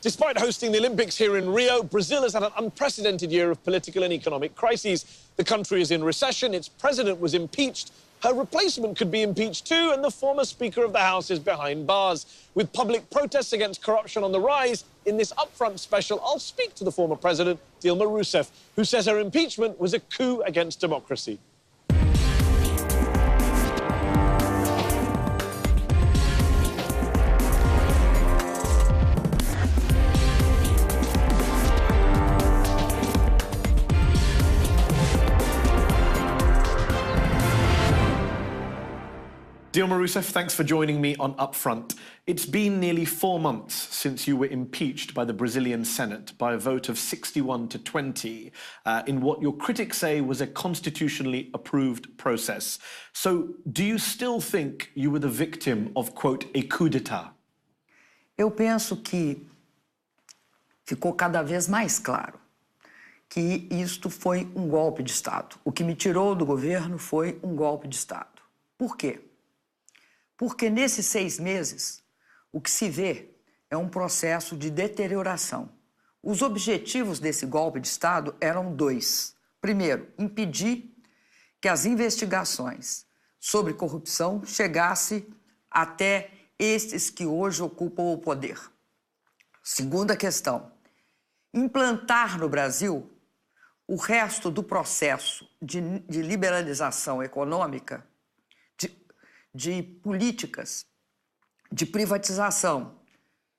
Despite hosting the Olympics here in Rio, Brazil has had an unprecedented year of political and economic crises. The country is in recession, its president was impeached, her replacement could be impeached too, and the former Speaker of the House is behind bars. With public protests against corruption on the rise, in this Upfront special, I'll speak to the former president, Dilma Rousseff, who says her impeachment was a coup against democracy. Dilma Rousseff, thanks for joining me on Upfront. It's been nearly 4 months since you were impeached by the Brazilian Senate by a vote of 61 to 20 in what your critics say was a constitutionally approved process. So, do you still think you were the victim of, quote, a coup d'etat? Eu penso que ficou cada vez mais claro que isto foi golpe de Estado. O que me tirou do governo foi golpe de Estado. Por quê? Porque nesses 6 meses, o que se vê é processo de deterioração. Os objetivos desse golpe de Estado eram 2. Primeiro, impedir que as investigações sobre corrupção chegassem até estes que hoje ocupam o poder. Segunda questão, implantar no Brasil o resto do processo de liberalização econômica, de políticas, de privatização,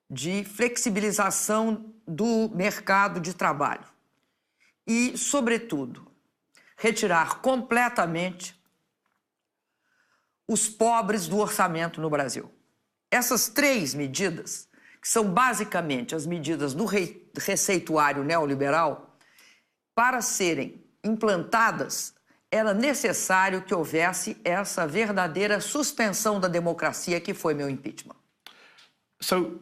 de flexibilização do mercado de trabalho e, sobretudo, retirar completamente os pobres do orçamento no Brasil. Essas 3 medidas, que são basicamente as medidas do receituário neoliberal, para serem implantadas, era necessário que houvesse essa verdadeira suspensão da democracia que foi meu impeachment. So,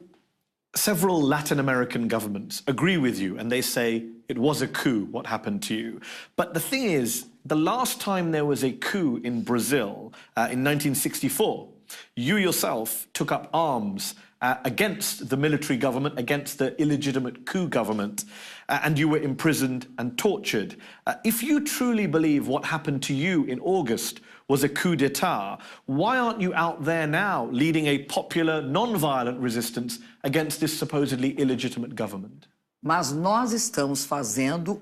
several Latin American governments agree with you and they say it was a coup, what happened to you. But the thing is, the last time there was a coup in Brazil, in 1964, you yourself took up arms against the military government, against the illegitimate coup government, and you were imprisoned and tortured. If you truly believe what happened to you in August was a coup d'etat, why aren't you out there now leading a popular, non-violent resistance against this supposedly illegitimate government? Mas nós estamos fazendo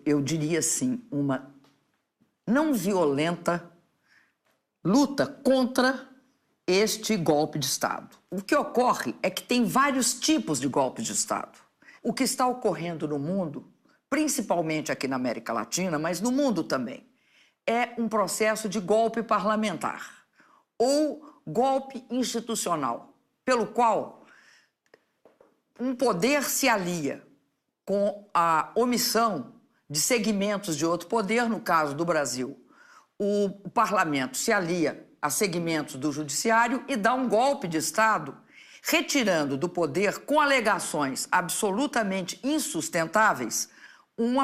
eu diria assim, uma não violenta luta contra este golpe de Estado. O que ocorre é que tem vários tipos de golpes de Estado. O que está ocorrendo no mundo, principalmente aqui na América Latina, mas no mundo também, é processo de golpe parlamentar ou golpe institucional, pelo qual poder se alia com a omissão de segmentos de outro poder, no caso do Brasil. O parlamento se alia a segmentos do judiciário e dá golpe de Estado, retirando do poder, com alegações absolutamente insustentáveis,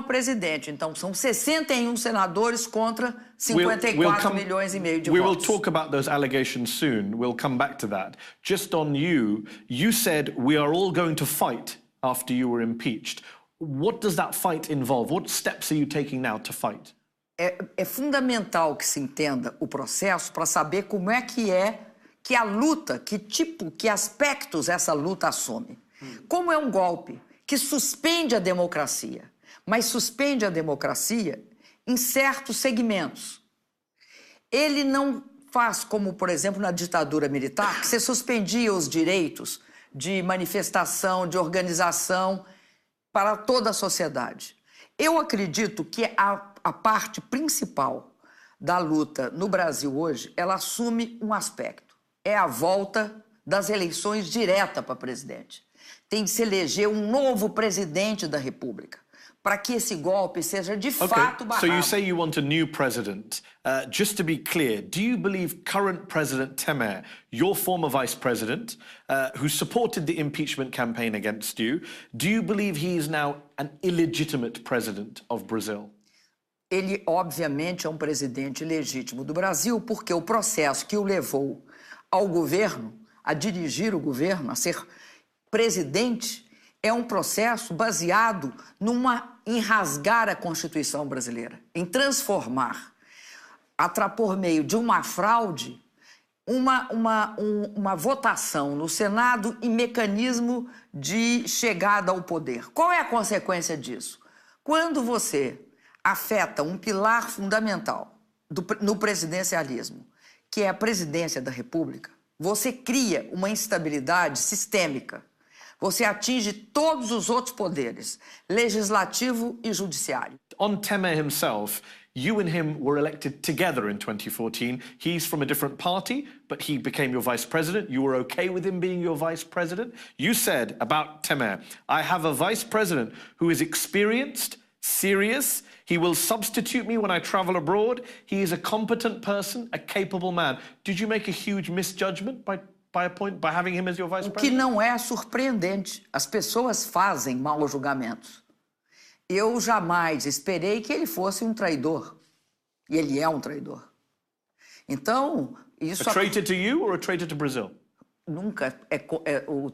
presidente. Então, são 61 senadores contra 54 milhões e meio de votos. We will talk about those allegations soon. We'll come back to that. Just on you, you said we are all going to fight after you were impeached. What does that fight involve? What steps are you taking now to fight? É fundamental que se entenda o processo para saber como que a luta, que aspectos essa luta assume. Como é golpe que suspende a democracia, mas suspende a democracia em certos segmentos. Ele não faz como, por exemplo, na ditadura militar, que você suspendia os direitos de manifestação, de organização para toda a sociedade. Eu acredito que a parte principal da luta no Brasil hoje, ela assume aspecto. É a volta das eleições direta para presidente. Tem de se eleger novo presidente da República, para que esse golpe seja de fato barrado. So you say you want a new president. Just to be clear, do you believe current President Temer, your former vice president, who supported the impeachment campaign against you, do you believe he is now an illegitimate president of Brazil? Ele, obviamente, presidente legítimo do Brasil, porque o processo que o levou ao governo a dirigir o governo, a ser presidente, é um processo baseado em rasgar a Constituição brasileira, em transformar, por meio de uma fraude, uma votação no Senado em mecanismo de chegada ao poder. Qual é a consequência disso? Quando você afeta um pilar fundamental no presidencialismo, que é a presidência da República, você cria uma instabilidade sistêmica. Você atinge todos os outros poderes, legislativo e judiciário. On Temer himself, you and him were elected together in 2014. He's from a different party, but he became your vice president. You were okay with him being your vice president. You said about Temer, I have a vice president who is experienced, serious. He will substitute me when I travel abroad. He is a competent person, a capable man. Did you make a huge misjudgment by having him as your vice president? O que não é surpreendente. As pessoas fazem maus julgamentos. Eu jamais esperei que ele fosse um traidor. E ele é um traidor. Então, isso... A traitor to you or a traitor to Brazil? Nunca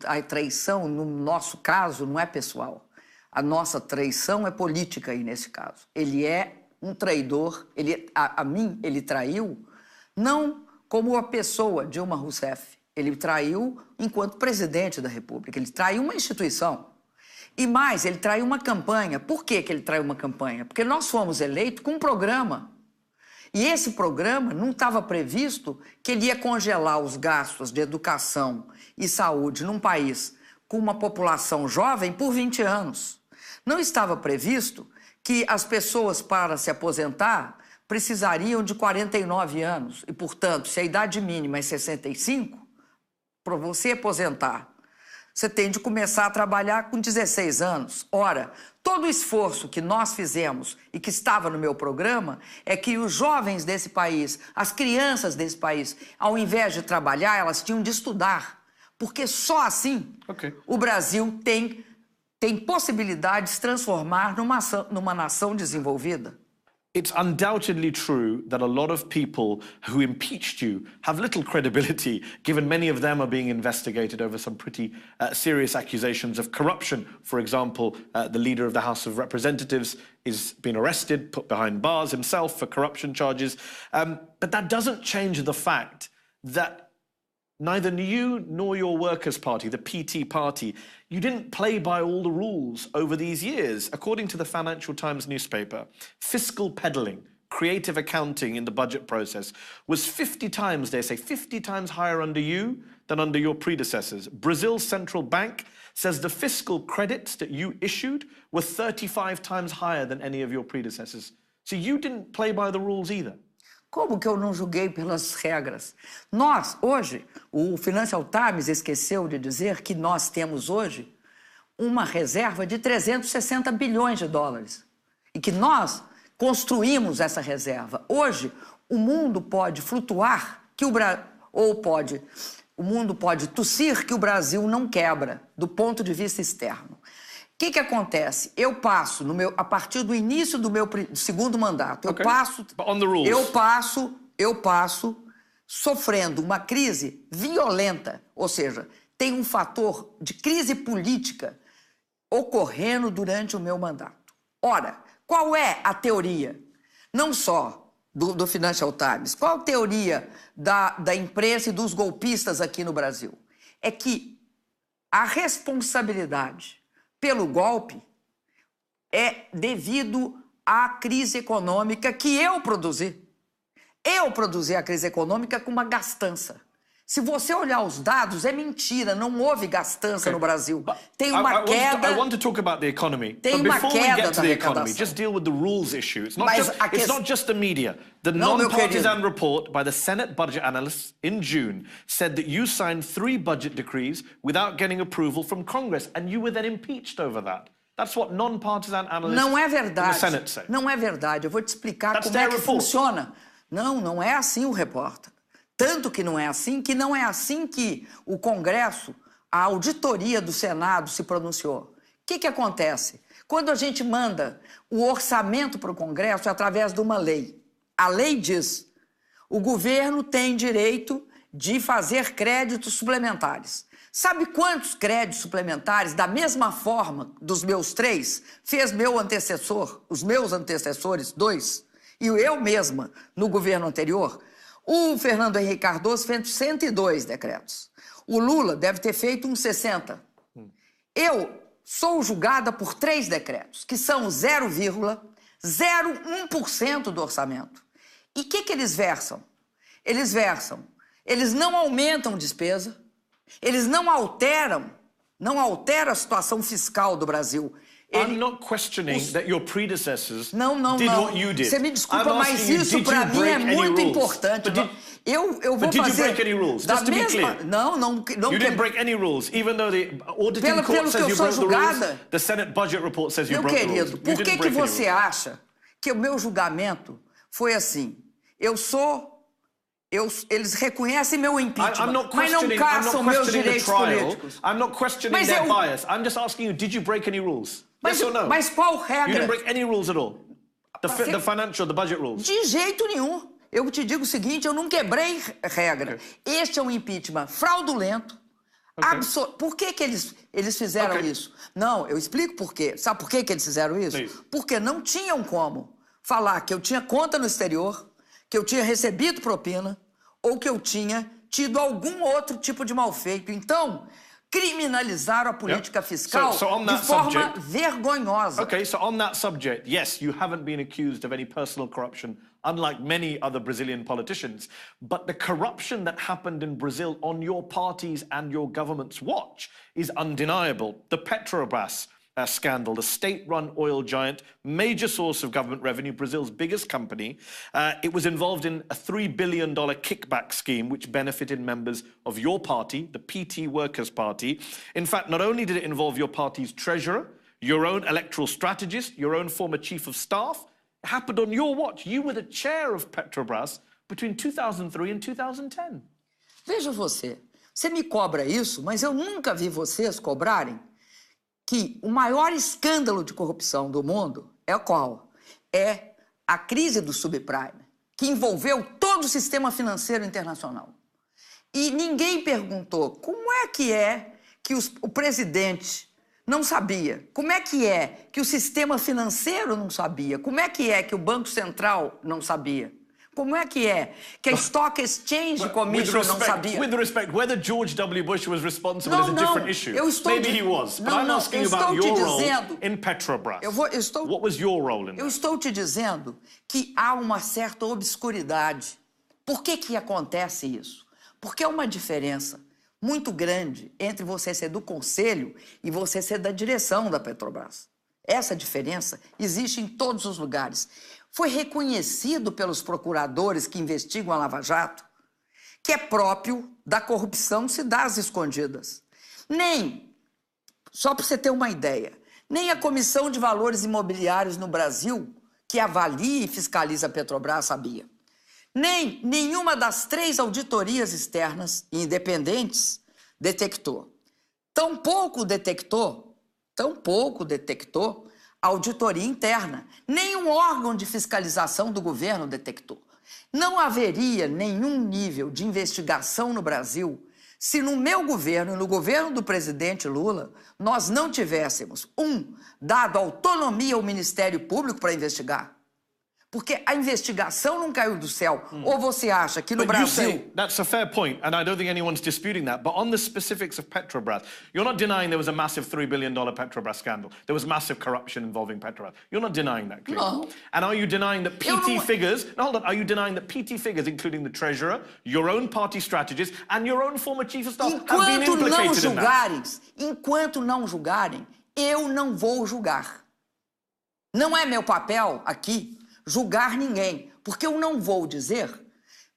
a traição, no nosso caso, não é pessoal. A nossa traição é política aí, nesse caso. Ele é um traidor. A mim, ele traiu, não como a pessoa, Dilma Rousseff. Ele traiu enquanto presidente da República. Ele traiu uma instituição. E mais, ele traiu uma campanha. Por que ele traiu uma campanha? Porque nós fomos eleitos com um programa. E esse programa não estava previsto que ele ia congelar os gastos de educação e saúde num país com uma população jovem por 20 anos. Não estava previsto que as pessoas, para se aposentar, precisariam de 49 anos. E, portanto, se a idade mínima é 65, para você aposentar, você tem de começar a trabalhar com 16 anos. Ora, todo o esforço que nós fizemos e que estava no meu programa é que os jovens desse país, as crianças desse país, ao invés de trabalhar, elas tinham de estudar. Porque só assim o Brasil tem possibilidade de se transformar numa nação desenvolvida. It's undoubtedly true that a lot of people who impeached you have little credibility, given many of them are being investigated over some pretty serious accusations of corruption. For example, the leader of the House of Representatives is being arrested, put behind bars himself for corruption charges. But that doesn't change the fact that neither you nor your Workers' Party, the PT party, you didn't play by all the rules over these years. According to the Financial Times newspaper, fiscal peddling, creative accounting in the budget process was 50 times, they say, 50 times higher under you than under your predecessors. Brazil's central bank says the fiscal credits that you issued were 35 times higher than any of your predecessors. So you didn't play by the rules either. Como que eu não julguei pelas regras? Nós, hoje, o Financial Times esqueceu de dizer que nós temos hoje uma reserva de 360 bilhões de dólares. E que nós construímos essa reserva. Hoje, o mundo pode flutuar, o mundo pode tossir que o Brasil não quebra, do ponto de vista externo. O que acontece? Eu passo, a partir do início do meu segundo mandato, eu passo sofrendo uma crise violenta, ou seja, tem um fator de crise política ocorrendo durante o meu mandato. Ora, qual é a teoria? Não só do Financial Times, qual a teoria da imprensa e dos golpistas aqui no Brasil? É que a responsabilidade pelo golpe é devido à crise econômica que eu produzi. Eu produzi a crise econômica com uma gastança. Se você olhar os dados, é mentira, não houve gastança no Brasil. Tem uma queda. I want to talk about the economy. Tem but uma before we queda get to da the economy, arrecadação. just deal with the rules issue. It's not, just the media. The Não, meu non-partisan querido. report by the Senate budget analysts in June said that you signed 3 budget decrees without getting approval from Congress, and you were then impeached over that. That's what non-partisan analysts Não é in the verdade. Senate say. Não é verdade. Eu vou te explicar That's como é their que report. funciona. Não é assim o repórter. Tanto que não é assim que o Congresso, a auditoria do Senado se pronunciou. O que acontece? Quando a gente manda o orçamento para o Congresso é através de uma lei. A lei diz: o governo tem direito de fazer créditos suplementares. Sabe quantos créditos suplementares, da mesma forma dos meus 3, fez meu antecessor, os meus antecessores, 2, e eu mesma no governo anterior? O Fernando Henrique Cardoso fez 102 decretos. O Lula deve ter feito uns 60. Eu sou julgada por 3 decretos, que são 0,01% do orçamento. E o que eles versam? Eles não aumentam despesa, eles não alteram a situação fiscal do Brasil. I'm not questioning that your predecessors Não. did what you did. Você me desculpa, I'm mas asking you, isso did para you mim break é any muito rules? importante. Eu vou But did you fazer break any rules? da Just to be mesma... clear. Não You didn't break any rules, even though the auditing court says you broke the rules. The Senate budget report says you Meu broke the rules. querido, por que você acha que o meu julgamento foi assim? Eles reconhecem meu impeachment, mas não caçam meus direitos políticos. I'm not questioning their bias. I'm just asking you, did you break any rules? Yes or no? Mas qual regra? You didn't break any rules at all? The financial, the budget rules? De jeito nenhum. Eu te digo o seguinte, eu não quebrei regra. Este é um impeachment fraudulento. Por que eles fizeram isso? Não, eu explico por quê. Sabe por que eles fizeram isso? Porque não tinham como falar que eu tinha conta no exterior, que eu tinha recebido propina ou que eu tinha tido algum outro tipo de malfeito. Então, criminalizaram a política fiscal de forma vergonhosa. Okay, so on that subject, yes, you haven't been accused of any personal corruption, unlike many other Brazilian politicians. But the corruption that happened in Brazil on your party's and your government's watch is undeniable. The Petrobras scandal, the state-run oil giant, major source of government revenue, Brazil's biggest company. It was involved in a $3 billion kickback scheme which benefited members of your party, the PT Workers' Party. In fact, not only did it involve your party's treasurer, your own electoral strategist, your own former chief of staff, it happened on your watch. You were the chair of Petrobras between 2003 and 2010. Veja você me cobra isso, mas eu nunca vi vocês cobrarem que o maior escândalo de corrupção do mundo é qual? É a crise do subprime, que envolveu todo o sistema financeiro internacional. E ninguém perguntou como é que o presidente não sabia, como é que o sistema financeiro não sabia, como é que o Banco Central não sabia. Como é que a Stock Exchange Commission não sabia? With respect, whether George W. Bush was responsible is a different issue. Maybe he was, but I'm asking you about your role in Petrobras. What was your role in that? Eu estou te dizendo que há uma certa obscuridade. Por que acontece isso? Porque há uma diferença muito grande entre você ser do conselho e você ser da direção da Petrobras. Essa diferença existe em todos os lugares. Foi reconhecido pelos procuradores que investigam a Lava Jato que é próprio da corrupção se dar às escondidas. Só para você ter uma ideia, nem a Comissão de Valores Imobiliários no Brasil, que avalia e fiscaliza a Petrobras, sabia. Nem nenhuma das 3 auditorias externas e independentes detectou. Tampouco detectou a auditoria interna. Nenhum órgão de fiscalização do governo detectou. Não haveria nenhum nível de investigação no Brasil se no meu governo e no governo do presidente Lula nós não tivéssemos, dado autonomia ao Ministério Público para investigar. Porque a investigação não caiu do céu. Ou você acha que no Brasil... That's a fair point, and I don't think anyone's disputing that. But on the specifics of Petrobras, you're not denying there was a massive $3 billion Petrobras scandal. There was massive corruption involving Petrobras. You're not denying that, clearly. No. And are you denying that PT figures... No, hold on. Are you denying that PT figures, including the treasurer, your own party strategist, and your own former chief of staff, have been implicated in that? Enquanto não julgarem, eu não vou julgar. Não é meu papel aqui julgar ninguém, porque eu não vou dizer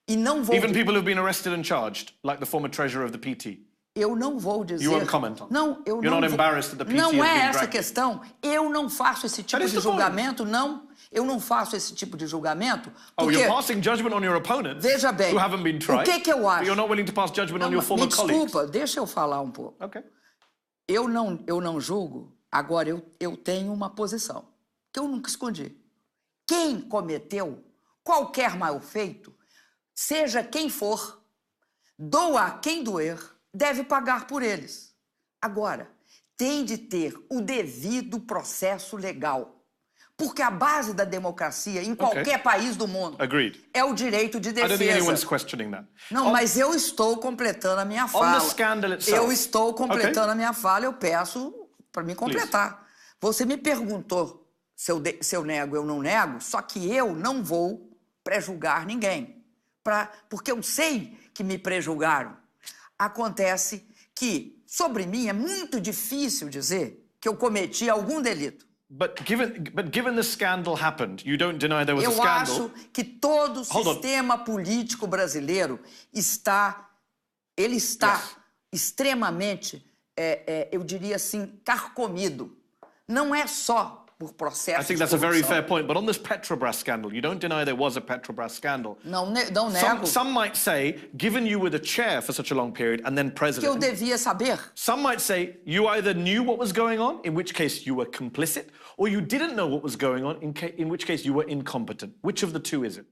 e não vou... Even people who've been arrested and charged, like the former treasurer of the PT. Eu não vou dizer... You won't comment on. Não, eu You're não not vou... embarrassed that the PT Não has been é essa a dragged. questão. Eu não faço esse tipo de julgamento, não. Eu não faço esse tipo de julgamento. Porque... you're passing judgment on your opponents. Veja bem, who haven't been tried. O que eu acho? But you're not willing to pass judgment on your former colleagues. Me desculpa, colleagues. deixa eu falar um pouco. Okay. Eu não julgo. Agora, eu tenho uma posição que eu nunca escondi. Quem cometeu qualquer mal feito, seja quem for, Doa quem doer, deve pagar por eles. Agora, tem de ter o devido processo legal. Porque a base da democracia em qualquer país do mundo é o direito de defesa. I don't think anyone's questioning that. Não, mas eu estou completando a minha fala. On the scandal itself. Eu estou completando a minha fala, eu peço para me completar. Please. Você me perguntou se eu nego, eu não nego, só que eu não vou prejulgar ninguém. Porque eu sei que me prejulgaram. Acontece que, sobre mim, é muito difícil dizer que eu cometi algum delito. But given the scandal happened, you don't deny there was a scandal. Eu acho que todo o sistema político brasileiro está extremamente, eu diria assim, carcomido. Não é só por processo I think that's a very fair point. But on this Petrobras scandal, you don't deny there was a Petrobras scandal. Não nego. Some might say, given you were the chair for such a long period and then president. Que eu devia saber. Some might say you either knew what was going on, in which case you were complicit, or you didn't know what was going on, in which case you were incompetent. Which of the two is it?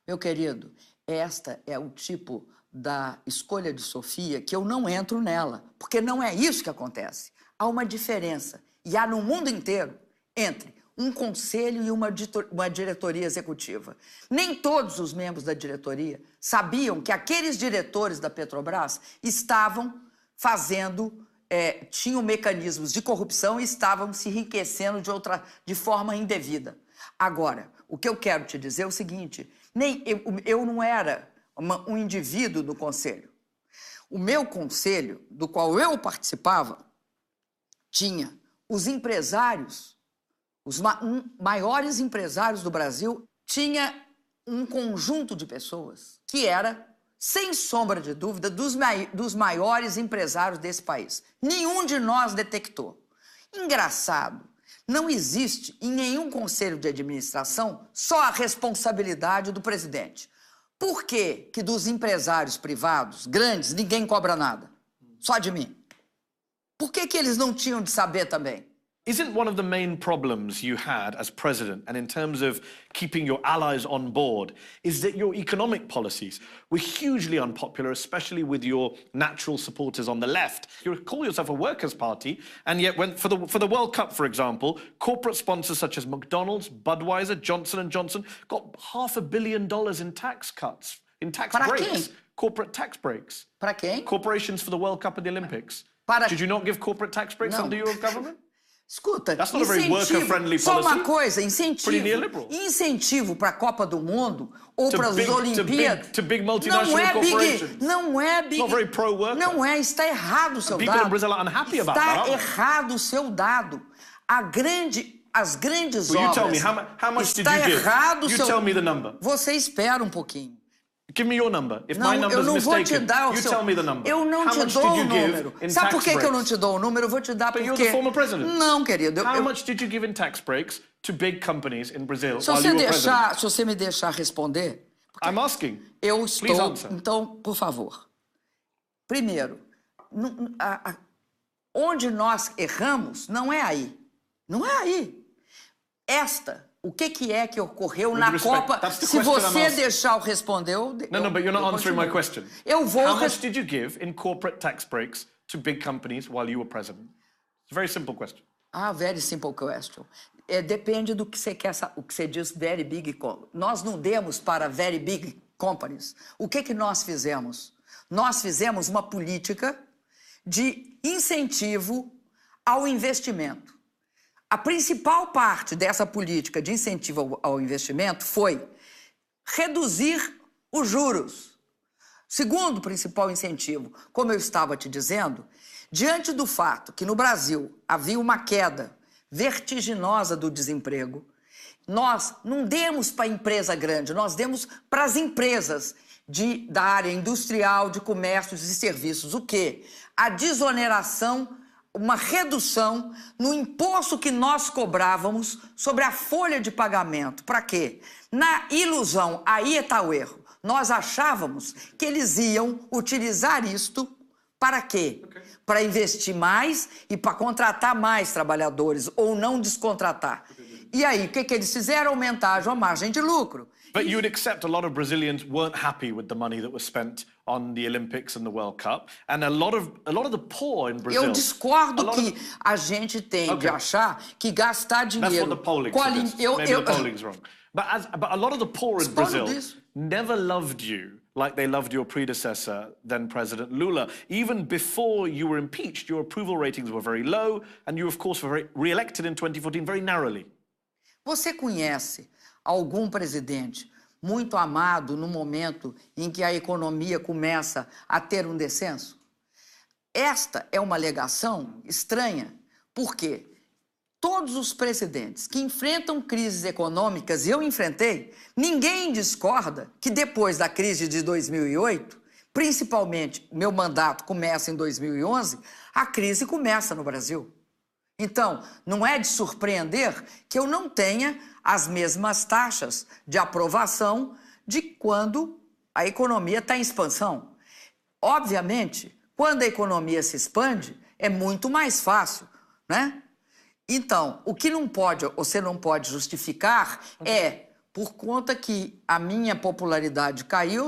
Meu querido, esta é o tipo da escolha de Sofia que eu não entro nela, porque não é isso que acontece. Há uma diferença, e há no mundo inteiro, entre um conselho e uma diretoria executiva. Nem todos os membros da diretoria sabiam que aqueles diretores da Petrobras estavam tinham mecanismos de corrupção e estavam se enriquecendo de forma indevida. Agora, o que eu quero te dizer é o seguinte, eu não era um indivíduo do conselho. O meu conselho, do qual eu participava, tinha os empresários, os maiores empresários do Brasil, tinha um conjunto de pessoas que era, sem sombra de dúvida, dos maiores empresários desse país. Nenhum de nós detectou. Engraçado, não existe em nenhum conselho de administração só a responsabilidade do presidente. Por que dos empresários privados, grandes, ninguém cobra nada? Só de mim. Por que eles não tinham de saber também? Isn't one of the main problems you had as president, and in terms of keeping your allies on board, is that your economic policies were hugely unpopular, especially with your natural supporters on the left? You call yourself a workers' party, and yet for the World Cup, for example, corporate sponsors such as McDonald's, Budweiser, Johnson & Johnson got $500 million in tax cuts, in tax breaks. Corporate tax breaks. Para quem? Corporations for the World Cup and the Olympics. Did you not give corporate tax breaks under your government? Escuta, That's not a very worker-friendly só policy. uma coisa, incentivo para a Copa do Mundo ou para as Olimpíadas. To big multinational corporations. Não é big. Not very pro-worker. Não é, está errado o seu dado. People in Brazil are unhappy about that. Está errado o seu dado. As grandes Well, obras. You tell me, how much did está you give? Errado You seu... tell me the number. Você espera um pouquinho. Give me your number. If my number is mistaken, you tell me the number. Eu não te dou o número. Sabe por que eu não te dou o número? Eu vou te dar porque... But you're the former president. Não, querido. How much did you give in tax breaks to big companies in Brazil while you were president? Se você me deixar responder... I'm asking. Eu estou... Please answer. Então, por favor. Primeiro, onde nós erramos não é aí. Não é aí. O que é que ocorreu na Copa? Se você deixar eu responder, No, but you're not answering my question. Eu vou... How much did you give in corporate tax breaks to big companies while you were president? It's a very simple question. Very simple question. Depende do que você quer, o que você diz very big companies. Nós não demos para very big companies. O que nós fizemos? Nós fizemos uma política de incentivo ao investimento. A principal parte dessa política de incentivo ao investimento foi reduzir os juros. Segundo principal incentivo, como eu estava te dizendo, diante do fato que no Brasil havia uma queda vertiginosa do desemprego, nós não demos para a empresa grande, nós demos para as empresas da área industrial, de comércios e serviços. O quê? A desoneração, uma redução no imposto que nós cobrávamos sobre a folha de pagamento. Para quê? Na ilusão, aí está o erro. Nós achávamos que eles iam utilizar isto para quê? Para investir mais e para contratar mais trabalhadores ou não descontratar. E aí, o que eles fizeram? Aumentaram a margem de lucro. But you would accept a lot of Brazilians weren't happy with the money that was spent on the Olympics and the World Cup, and a lot of the poor in Brazil. Eu discordo que a gente tem de achar que gastar dinheiro... That's what the polling suggests. Maybe the polling's wrong. But a lot of the poor in Brazil never loved you like they loved your predecessor, then President Lula. Even before you were impeached, your approval ratings were very low, and you, of course, were re-elected in 2014 very narrowly. Você conhece algum presidente muito amado no momento em que a economia começa a ter um descenso? Esta é uma alegação estranha, porque todos os presidentes que enfrentam crises econômicas, e eu enfrentei, ninguém discorda que depois da crise de 2008, principalmente meu mandato começa em 2011, a crise começa no Brasil. Então, não é de surpreender que eu não tenha as mesmas taxas de aprovação de quando a economia está em expansão. Obviamente, quando a economia se expande, é muito mais fácil, né? Então, o que não pode, você não pode justificar é, por conta que a minha popularidade caiu,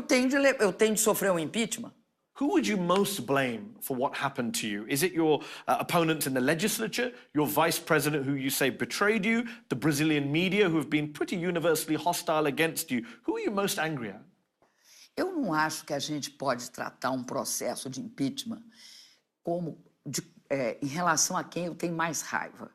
eu tenho de sofrer um impeachment. Who would you most blame for what happened to you? Is it your opponents in the legislature, your vice president who you say betrayed you, the Brazilian media who have been pretty universally hostile against you? Who are you most angry at? Eu não acho que a gente pode tratar um processo de impeachment como em relação a quem eu tenho mais raiva.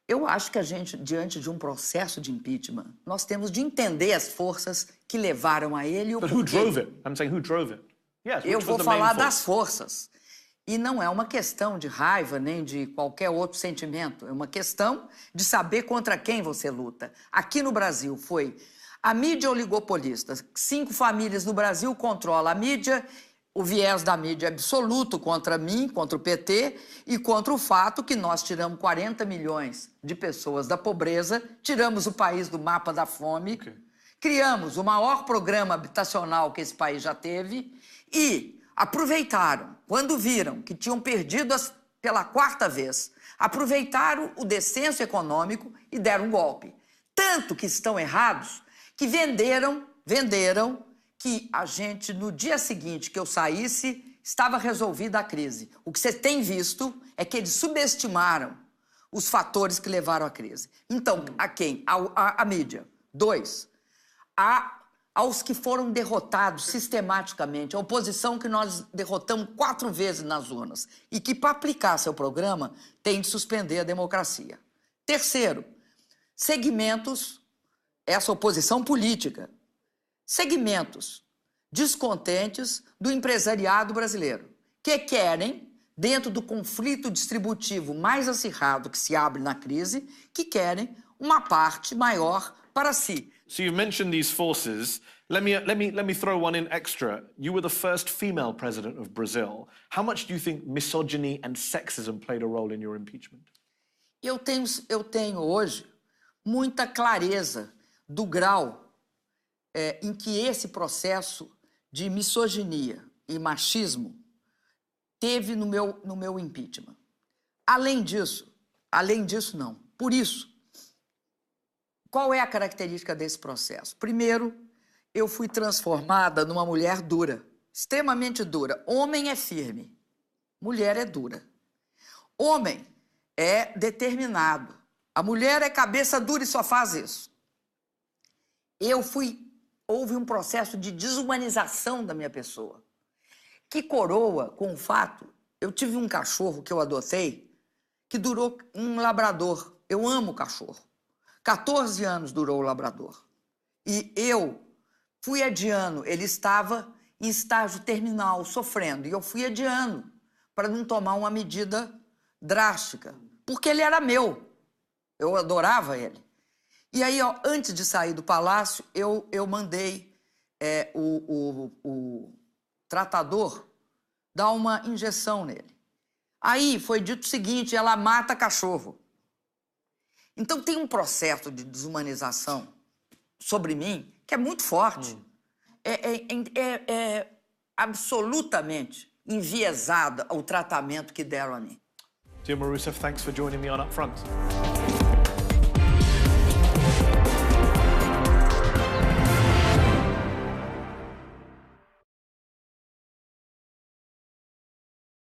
Eu acho que a gente, diante de um processo de impeachment, nós temos de entender as forças que levaram a ele e o porquê. But who drove it? I'm saying who drove it? Yes, eu vou falar das forças. E não é uma questão de raiva nem de qualquer outro sentimento. É uma questão de saber contra quem você luta. Aqui no Brasil foi a mídia oligopolista. 5 famílias no Brasil controlam a mídia. O viés da mídia é absoluto contra mim, contra o PT, e contra o fato que nós tiramos 40 milhões de pessoas da pobreza, tiramos o país do mapa da fome, criamos o maior programa habitacional que esse país já teve e aproveitaram, quando viram que tinham perdido pela 4ª vez, aproveitaram o descenso econômico e deram um golpe. Tanto que estão errados que venderam que a gente, no dia seguinte que eu saísse, estava resolvida a crise. O que você tem visto é que eles subestimaram os fatores que levaram à crise. Então, a quem? A mídia. 2, aos que foram derrotados sistematicamente, a oposição que nós derrotamos 4 vezes nas urnas e que, para aplicar seu programa, tem de suspender a democracia. 3, segmentos, essa oposição política, segmentos descontentes do empresariado brasileiro, que querem, dentro do conflito distributivo mais acirrado que se abre na crise, que querem uma parte maior para si. So you mentioned these forces. Let me throw one in extra. You were the first female president of Brazil. How much do you think misogyny and sexism played a role in your impeachment? Eu tenho hoje muita clareza do grau em que esse processo de misoginia e machismo teve no meu impeachment. Além disso, não. Por isso, qual é a característica desse processo? Primeiro, eu fui transformada numa mulher dura, extremamente dura. Homem é firme, mulher é dura. Homem é determinado, a mulher é cabeça dura e só faz isso. Houve um processo de desumanização da minha pessoa, que coroa com o fato, eu tive um cachorro que eu adotei, que durou um labrador. Eu amo cachorro. 14 anos durou o labrador. E eu fui adiando, ele estava em estágio terminal, sofrendo, e eu fui adiando para não tomar uma medida drástica, porque ele era meu, eu adorava ele. E aí, antes de sair do palácio, eu mandei o tratador dar uma injeção nele. Aí foi dito o seguinte, ela mata cachorro. Então tem um processo de desumanização sobre mim que é muito forte. É absolutamente enviesada o tratamento que deram a mim. Dilma Rousseff, thanks for joining me on Up Front.